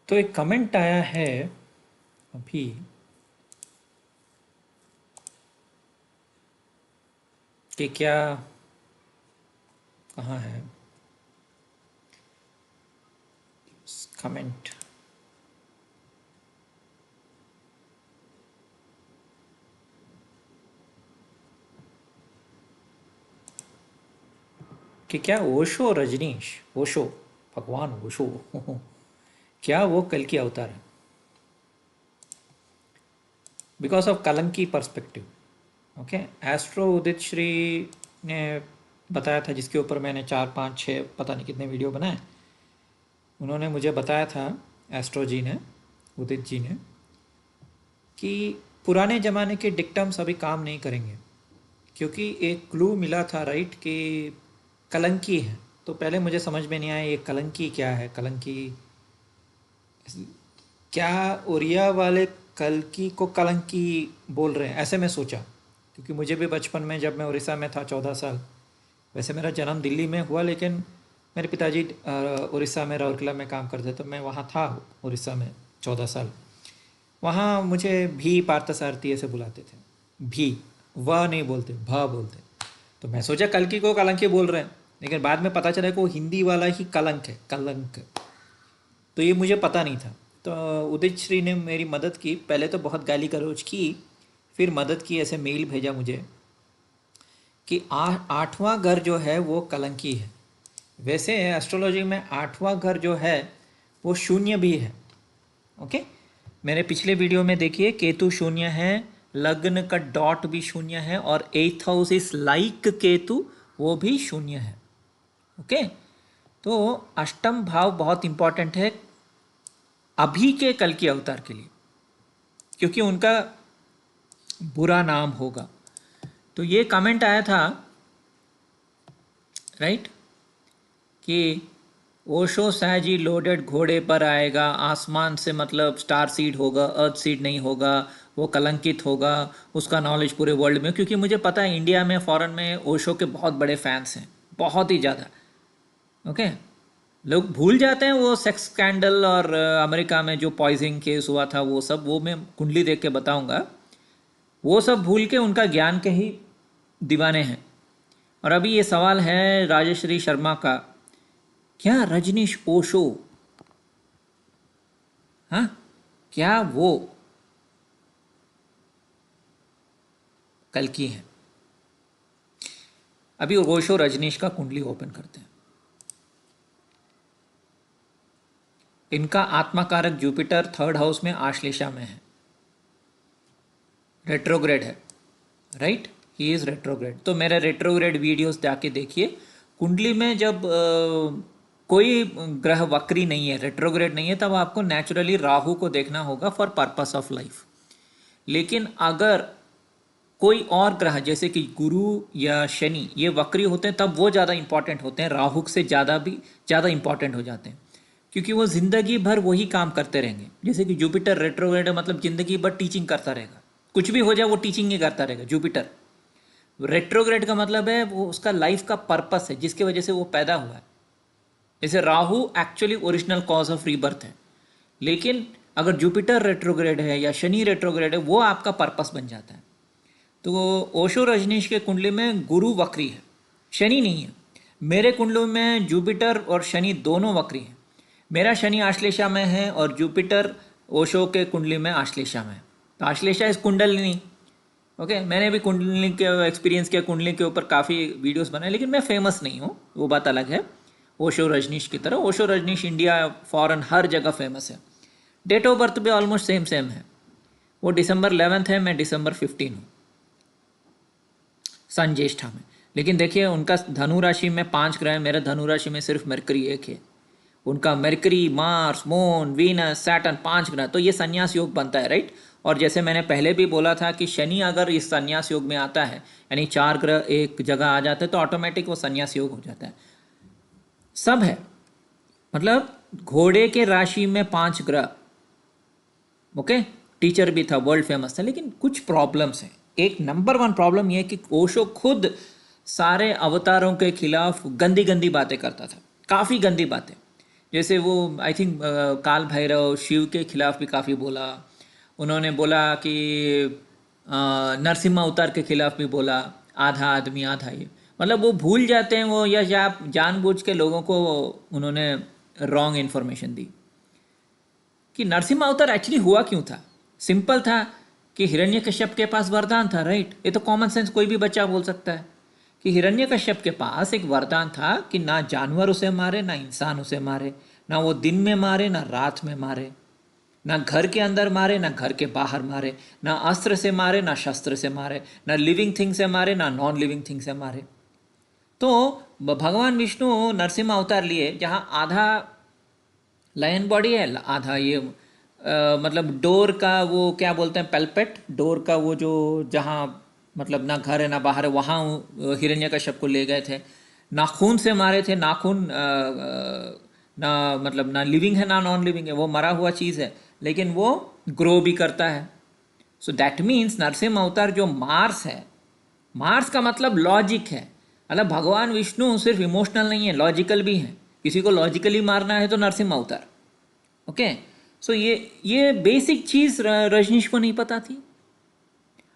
तो एक कमेंट आया है अभी कि क्या, कहाँ है कमेंट? कि क्या ओशो, रजनीश ओशो, भगवान ओशो क्या वो कल की अवतार है? बिकॉज ऑफ कलंकी perspective. Okay, astro Udit Shri ने बताया था, जिसके ऊपर मैंने 4 5 6 पता नहीं कितने वीडियो बनाए। उन्होंने मुझे बताया था, एस्ट्रो जी ने, उदित जी ने, कि पुराने ज़माने के डिक्टम्स अभी काम नहीं करेंगे, क्योंकि एक क्लू मिला था राइट कि कलंकी है। तो पहले मुझे समझ में नहीं आया ये कलंकी क्या है। कलंकी क्या उड़िया वाले कल्कि को कलंकी बोल रहे हैं, ऐसे मैं सोचा। क्योंकि मुझे भी बचपन में, जब मैं उड़ीसा में था 14 साल, वैसे मेरा जन्म दिल्ली में हुआ, लेकिन मेरे पिताजी उड़ीसा में राउरकेला में काम करते, तो मैं वहाँ था उड़ीसा में 14 साल। वहाँ मुझे भी पार्थसारथी ऐसे बुलाते थे। भी, वह नहीं बोलते, भ बोलते। तो मैं सोचा कल्कि को कलंकी बोल रहे हैं, लेकिन बाद में पता चला कि वो हिंदी वाला ही कलंक है, कलंक। तो ये मुझे पता नहीं था। तो उदित श्री ने मेरी मदद की, पहले तो बहुत गाली गलौज की, फिर मदद की, ऐसे मेल भेजा मुझे कि 8वां घर जो है वो कलंकी है। वैसे एस्ट्रोलॉजी में 8वां घर जो है वो शून्य भी है। ओके, मेरे पिछले वीडियो में देखिए, केतु शून्य है, लग्न का डॉट भी शून्य है, और 8th house is like Ketu, वो भी शून्य है। ओके, तो अष्टम भाव बहुत इंपॉर्टेंट है अभी के कल की अवतार के लिए, क्योंकि उनका बुरा नाम होगा। तो ये कमेंट आया था राइट, कि ओशो शाहजी लोडेड घोड़े पर आएगा, आसमान से मतलब स्टार सीड होगा, अर्थ सीड नहीं होगा, वो कलंकित होगा, उसका नॉलेज पूरे वर्ल्ड में। क्योंकि मुझे पता है इंडिया में, फॉरेन में ओशो के बहुत बड़े फैंस हैं, बहुत ही ज़्यादा। ओके, लोग भूल जाते हैं वो सेक्स स्कैंडल, और अमेरिका में जो पॉइजनिंग केस हुआ था, वो सब, वो मैं कुंडली देख के बताऊंगा। वो सब भूल के उनका ज्ञान के ही दीवाने हैं। और अभी ये सवाल है राजश्री शर्मा का, क्या रजनीश ओशो, हाँ, क्या वो कल्कि हैं? अभी ओशो रजनीश का कुंडली ओपन करते हैं। इनका आत्माकारक जुपिटर 3rd हाउस में आश्लेषा में है, रेट्रोग्रेड है राइट, ही इज रेट्रोग्रेड। तो मेरे रेट्रोग्रेड वीडियोस जाके देखिए। कुंडली में जब कोई ग्रह वक्री नहीं है, रेट्रोग्रेड नहीं है, तब आपको नेचुरली राहु को देखना होगा फॉर पर्पस ऑफ लाइफ। लेकिन अगर कोई और ग्रह जैसे कि गुरु या शनि ये वक्री होते हैं, तब वो ज़्यादा इंपॉर्टेंट होते हैं, राहु से ज़्यादा भी ज़्यादा इंपॉर्टेंट हो जाते हैं। क्योंकि वो ज़िंदगी भर वही काम करते रहेंगे। जैसे कि जुपिटर रेट्रोग्रेड है, मतलब ज़िंदगी भर टीचिंग करता रहेगा, कुछ भी हो जाए वो टीचिंग ही करता रहेगा। जुपिटर रेट्रोग्रेड का मतलब है वो उसका लाइफ का पर्पस है, जिसकी वजह से वो पैदा हुआ है। जैसे Rahu actually original cause of rebirth है, लेकिन अगर जुपिटर रेट्रोग्रेड है या शनि रेट्रोग्रेड है, वो आपका पर्पस बन जाता है। तो ओशो रजनीश के कुंडली में गुरु वक्री है, शनि नहीं है। मेरे कुंडली में जुपिटर और शनि दोनों वक्री हैं। मेरा शनि आश्लेषा में है और जुपिटर ओशो के कुंडली में आश्लेषा में है। तो आश्लेषा इस कुंडलिनी। ओके, मैंने भी कुंडली के एक्सपीरियंस किया, कुंडली के ऊपर काफ़ी वीडियोस बनाए, लेकिन मैं फेमस नहीं हूँ, वो बात अलग है। ओशो रजनीश की तरह, ओशो रजनीश इंडिया फॉरेन हर जगह फेमस है। डेट ऑफ बर्थ भी ऑलमोस्ट सेम सेम है। वो December 11 है, मैं December 15 हूँ, सन ज्येष्ठा में। लेकिन देखिए उनका धनु राशि में 5 ग्रह है, मेरे धनु राशि में सिर्फ मरकरी एक है। उनका mercury, Mars, moon, Venus, Saturn 5 ग्रह, तो ये संन्यास योग बनता है राइट। और जैसे मैंने पहले भी बोला था कि शनि अगर इस संन्यास योग में आता है, यानी 4 ग्रह एक जगह आ जाते हैं, तो ऑटोमेटिक वो संन्यास योग हो जाता है। सब है, मतलब घोड़े के राशि में 5 ग्रह। ओके, टीचर भी था, वर्ल्ड फेमस था, लेकिन कुछ प्रॉब्लम्स हैं। एक नंबर 1 प्रॉब्लम यह है कि ओशो खुद सारे अवतारों के खिलाफ गंदी गंदी बातें करता था, काफ़ी गंदी बातें। जैसे वो आई थिंक काल भैरव शिव के खिलाफ भी काफ़ी बोला। उन्होंने बोला कि नरसिम्हा अवतार के खिलाफ भी बोला, आधा आदमी आधा ये। मतलब वो भूल जाते हैं वो, या आप जानबूझ के लोगों को उन्होंने रॉन्ग इन्फॉर्मेशन दी कि नरसिम्हा अवतार एक्चुअली हुआ क्यों था। सिंपल था कि हिरण्यकश्यप के पास वरदान था, राइट। ये तो कॉमन सेंस कोई भी बच्चा बोल सकता है कि हिरण्यकश्यप के पास एक वरदान था कि ना जानवर उसे मारे ना इंसान उसे मारे, ना वो दिन में मारे ना रात में मारे, ना घर के अंदर मारे ना घर के बाहर मारे, ना अस्त्र से मारे ना शस्त्र से मारे, ना लिविंग थिंग से मारे ना नॉन लिविंग थिंग से मारे। तो भगवान विष्णु नरसिम्हा अवतार लिए जहाँ आधा लायन बॉडी है, आधा ये मतलब डोर का वो क्या बोलते हैं, पेल्पेट डोर का वो जो जहाँ मतलब ना घर है ना बाहर है, वहाँ हिरण्यकश्यप को ले गए थे। नाखून से मारे थे, नाखून ना मतलब ना लिविंग है ना नॉन लिविंग है, वो मरा हुआ चीज़ है लेकिन वो ग्रो भी करता है। सो दैट मीन्स नरसिम्हा अवतार जो मार्स है, मार्स का मतलब लॉजिक है। मतलब भगवान विष्णु सिर्फ इमोशनल नहीं है, लॉजिकल भी है। किसी को लॉजिकली मारना है तो नरसिम्हा अवतार। ओके, सो ये बेसिक चीज़ रजनीश को नहीं पता थी।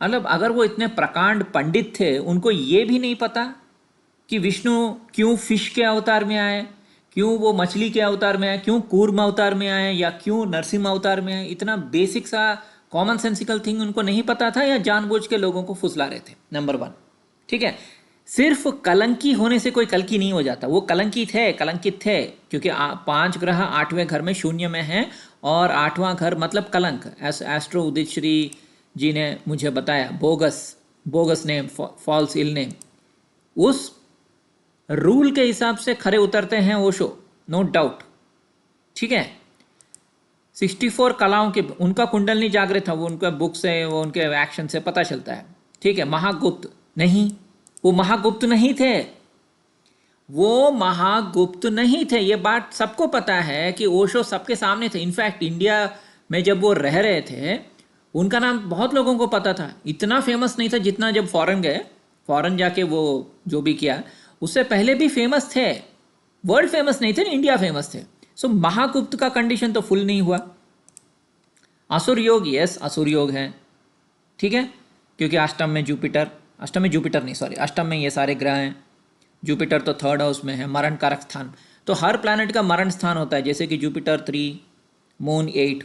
मतलब अगर वो इतने प्रकांड पंडित थे, उनको ये भी नहीं पता कि विष्णु क्यों फिश के अवतार में आए, क्यों वो मछली के अवतार में आए, क्यों कूर्म अवतार में आए, या क्यों नरसिम्हा अवतार में आए। इतना बेसिक सा कॉमन सेंसिकल थिंग उनको नहीं पता था, या जानबूझ के लोगों को फुसला रहे थे। नंबर वन, ठीक है। सिर्फ कलंकी होने से कोई कल्कि नहीं हो जाता। वो कलंकित थे क्योंकि 5 ग्रह 8वें घर में शून्य में हैं, और 8वां घर मतलब कलंक। एस्ट्रो उदित श्री जी ने मुझे बताया, बोगस बोगस नेम, फॉल्स इल नेम। उस रूल के हिसाब से खरे उतरते हैं ओशो, नो डाउट, ठीक है। 64 कलाओं के उनका कुंडल जागृत था, वो उनका बुक से वो उनके एक्शन से पता चलता है, ठीक है। महागुप्त नहीं, वो महागुप्त नहीं थे, वो महागुप्त नहीं थे। ये बात सबको पता है कि ओशो सबके सामने थे। इनफैक्ट इंडिया में जब वो रह रहे थे, उनका नाम बहुत लोगों को पता था। इतना फेमस नहीं था जितना जब फॉरेन गए, फॉरेन जाके वो जो भी किया, उससे पहले भी फेमस थे। वर्ल्ड फेमस नहीं थे, इंडिया फेमस थे। सो महागुप्त का कंडीशन तो फुल नहीं हुआ। असुर योग, यस असुर योग है, ठीक है, क्योंकि अष्टम में जुपिटर, अष्टम में जुपिटर नहीं सॉरी, अष्टम में ये सारे ग्रह हैं। जुपिटर तो 3rd हाउस में है, मरण कारक स्थान। तो हर प्लैनेट का मरण स्थान होता है, जैसे कि जुपिटर 3, मून 8,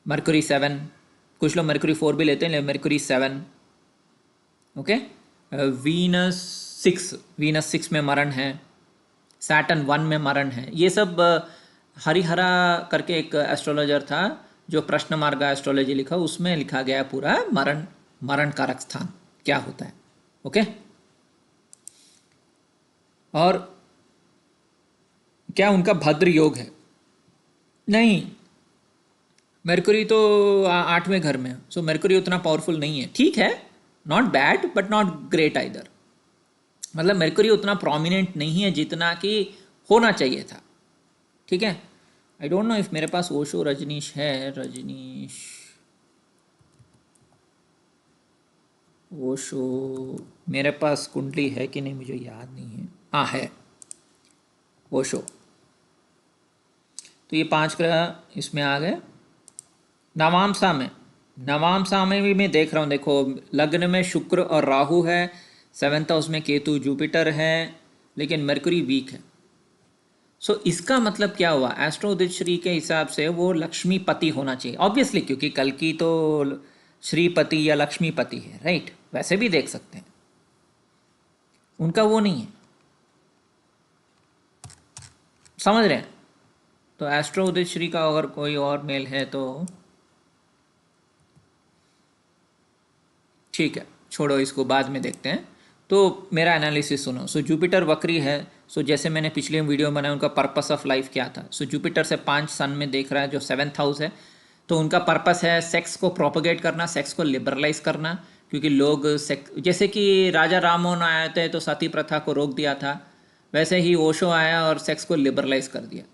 मरकरी 7, कुछ लोग मरकरी 4 भी लेते हैं, लेकिन मरकरी 7, ओके। वीनस 6, वीनस 6 में मरण है, सैटर्न 1 में मरण है। ये सब हरिहरा करके एक एस्ट्रोलॉजर था जो प्रश्न मार्ग एस्ट्रोलॉजी लिखा, उसमें लिखा गया पूरा मरण कारक स्थान क्या होता है, ओके। और क्या उनका भद्र योग है? नहीं, मरकरी तो 8वें घर में, सो मरकरी उतना पावरफुल नहीं है, ठीक है, not bad but not great either. मतलब मरकरी उतना प्रोमिनेंट नहीं है जितना कि होना चाहिए था, ठीक है। आई डोंट नो इफ मेरे पास ओशो रजनीश है, रजनीश ओशो मेरे पास कुंडली है कि नहीं मुझे याद नहीं है। हाँ है ओशो। तो ये 5 ग्रह इसमें आ गए। नवामसा में, नवामसा में भी मैं देख रहा हूँ, देखो लग्न में शुक्र और राहु है, 7th हाउस में केतु जुपिटर है, लेकिन मरकरी वीक है। सो इसका मतलब क्या हुआ? एस्ट्रो उदित श्री के हिसाब से वो लक्ष्मीपति होना चाहिए ऑब्वियसली, क्योंकि कल की तो श्रीपति या लक्ष्मीपति है, राइट। वैसे भी देख सकते हैं, उनका वो नहीं है, समझ रहे हैं। तो एस्ट्रो उदित श्री का अगर कोई और मेल है तो ठीक है, छोड़ो इसको, बाद में देखते हैं। तो मेरा एनालिसिस सुनो। सो जुपिटर वक्री है, सो जैसे मैंने पिछले वीडियो में बनाया, उनका पर्पस ऑफ लाइफ क्या था। सो जुपिटर से 5 सन में देख रहा है, जो 7th हाउस है, तो उनका पर्पस है सेक्स को प्रोपोगेट करना, सेक्स को लिबरलाइज करना। क्योंकि लोग जैसे कि राजा राम मोहन आए थे तो सती प्रथा को रोक दिया था, वैसे ही ओशो आया और सेक्स को लिबरलाइज कर दिया।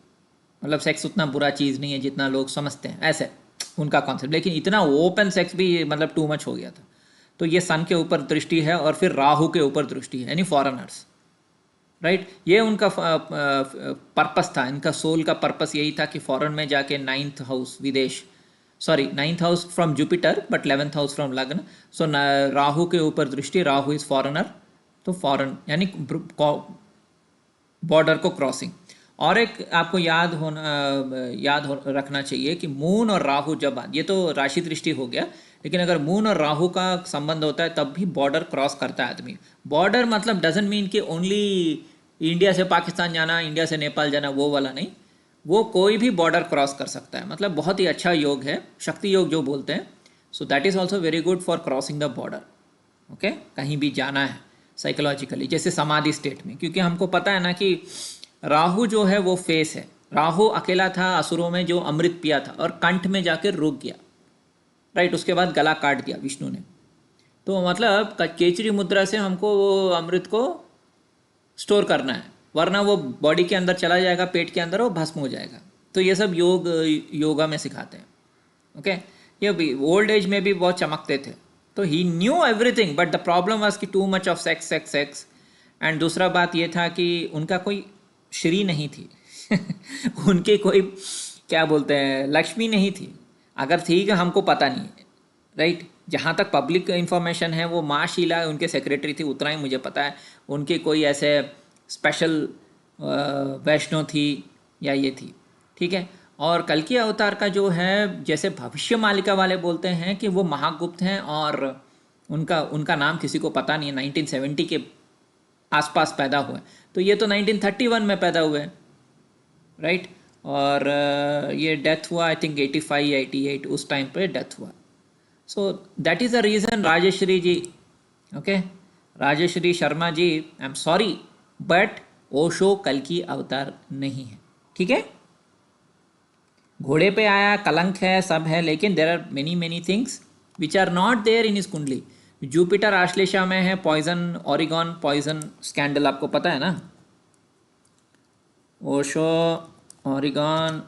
मतलब सेक्स उतना बुरा चीज़ नहीं है जितना लोग समझते हैं, ऐसे उनका कॉन्सेप्ट। लेकिन इतना ओपन सेक्स भी मतलब टू मच हो गया था। तो ये सन के ऊपर दृष्टि है और फिर राहु के ऊपर दृष्टि है, यानी फॉरेनर्स, राइट। ये उनका पर्पस था, इनका सोल का पर्पस यही था कि फॉरेन में जाके नाइन्थ हाउस विदेश, sorry ninth house from Jupiter but 11th house from लग्न। सो राहु के ऊपर दृष्टि, राहु इज फॉरेनर, तो फॉरेन यानी बॉर्डर को क्रॉसिंग। और एक आपको रखना चाहिए कि मून और राहु जब ये तो राशि दृष्टि हो गया, लेकिन अगर मून और राहु का संबंध होता है तब भी बॉर्डर क्रॉस करता है आदमी। बॉर्डर मतलब डजंट मीन कि ओनली इंडिया से पाकिस्तान जाना, इंडिया से नेपाल जाना, वो वाला नहीं। वो कोई भी बॉर्डर क्रॉस कर सकता है, मतलब बहुत ही अच्छा योग है, शक्ति योग जो बोलते हैं। सो that is also very good for crossing the border. Okay, कहीं भी जाना है साइकोलॉजिकली, जैसे समाधि स्टेट में, क्योंकि हमको पता है ना कि राहु जो है वो फेस है। राहु अकेला था असुरों में जो अमृत पिया था और कंठ में जाकर रुक गया, राइट। उसके बाद गला काट दिया विष्णु ने। तो मतलब केचरी मुद्रा से हमको वो अमृत को स्टोर करना है, वरना वो बॉडी के अंदर चला जाएगा, पेट के अंदर वो भस्म हो जाएगा। तो ये सब योगा में सिखाते हैं। ओके, ये भी ओल्ड एज में भी बहुत चमकते थे। तो he knew everything, but the problem was कि too much of sex sex sex. And दूसरा बात ये था कि उनका कोई श्री नहीं थी उनकी कोई क्या बोलते हैं लक्ष्मी नहीं थी। अगर थी कि हमको पता नहीं है, राइट। जहाँ तक पब्लिक इंफॉर्मेशन है वो माँ शीला उनके सेक्रेटरी थी, उतना ही मुझे पता है। उनके कोई ऐसे स्पेशल वैष्णो थी या ये थी, ठीक है। और कल की अवतार का जो है, जैसे भविष्य मालिका वाले बोलते हैं कि वो महागुप्त हैं और उनका उनका नाम किसी को पता नहीं है, 1970 के आसपास पैदा हुए। तो ये तो 1931 में पैदा हुए, राइट। और ये डेथ हुआ आई थिंक 85 या 88, उस टाइम पे डेथ हुआ। So that is the reason Rajeshwari ji, okay, Rajeshwari Sharma ji, I am sorry but Osho कल की अवतार नहीं है, ठीक है। घोड़े पे आया, कलंक है, सब है, लेकिन there are many many things which are not there in this कुंडली। जुपिटर आश्लेषा में है, पॉइजन, ओरिगॉन पॉइजन स्कैंडल आपको पता है ना। ओशो ओरिगॉन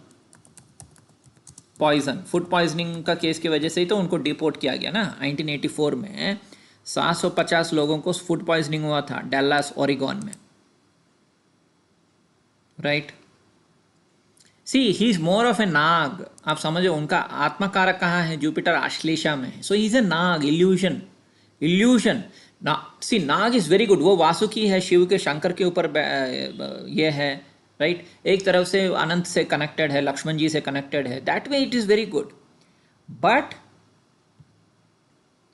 पॉइजन, फूड पॉइजनिंग का केस की वजह से ही तो उनको डिपोर्ट किया गया ना 1984 में। 750 लोगों को फूड पॉइजनिंग हुआ था डैलास ओरिगॉन में, right. See he is more of a naag, आप समझो। उनका आत्मकारक कहाँ है, जुपिटर आश्लेषा में है। So he is a naag, illusion, illusion ना। See naag is very good, वो वासुकी है, शिव के शंकर के ऊपर ये है, राइट। एक तरफ से अनंत से कनेक्टेड है, लक्ष्मण जी से कनेक्टेड है, that way it is very good. But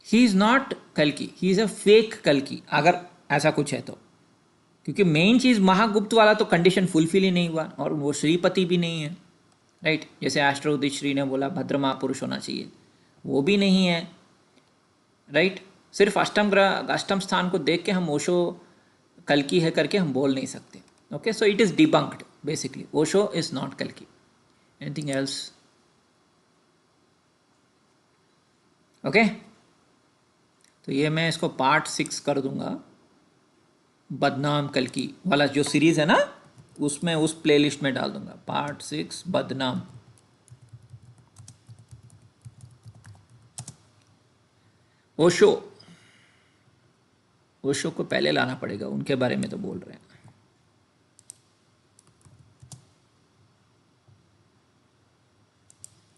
he is not कल्कि, ही इज अ फेक कल्कि, अगर ऐसा कुछ है तो। क्योंकि मेन चीज़ महागुप्त वाला तो कंडीशन फुलफिल ही नहीं हुआ, और वो श्रीपति भी नहीं है, राइट। जैसे एस्ट्रोउदित श्री ने बोला भद्र महापुरुष होना चाहिए, वो भी नहीं है, राइट। सिर्फ अष्टम ग्रह, अष्टम स्थान को देख के हम ओशो कल्कि है करके हम बोल नहीं सकते। Okay, so it is debunked basically, Osho is not कल्कि। Anything else? ओके, तो ये मैं इसको पार्ट 6 कर दूंगा। बदनाम कल्कि वाला जो सीरीज़ है ना, उसमें उस प्लेलिस्ट में डाल दूंगा, पार्ट 6 बदनाम। ओशो, ओशो को पहले लाना पड़ेगा, उनके बारे में तो बोल रहे हैं।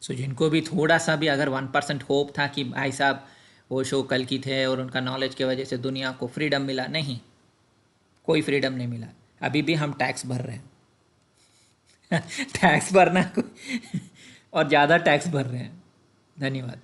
सो जिनको भी थोड़ा सा भी अगर 1% होप था कि भाई साहब ओशो कल की थे और उनका नॉलेज की वजह से दुनिया को फ्रीडम मिला, नहीं, कोई फ्रीडम नहीं मिला। अभी भी हम टैक्स भर रहे हैं टैक्स भरना और ज़्यादा टैक्स भर रहे हैं। धन्यवाद।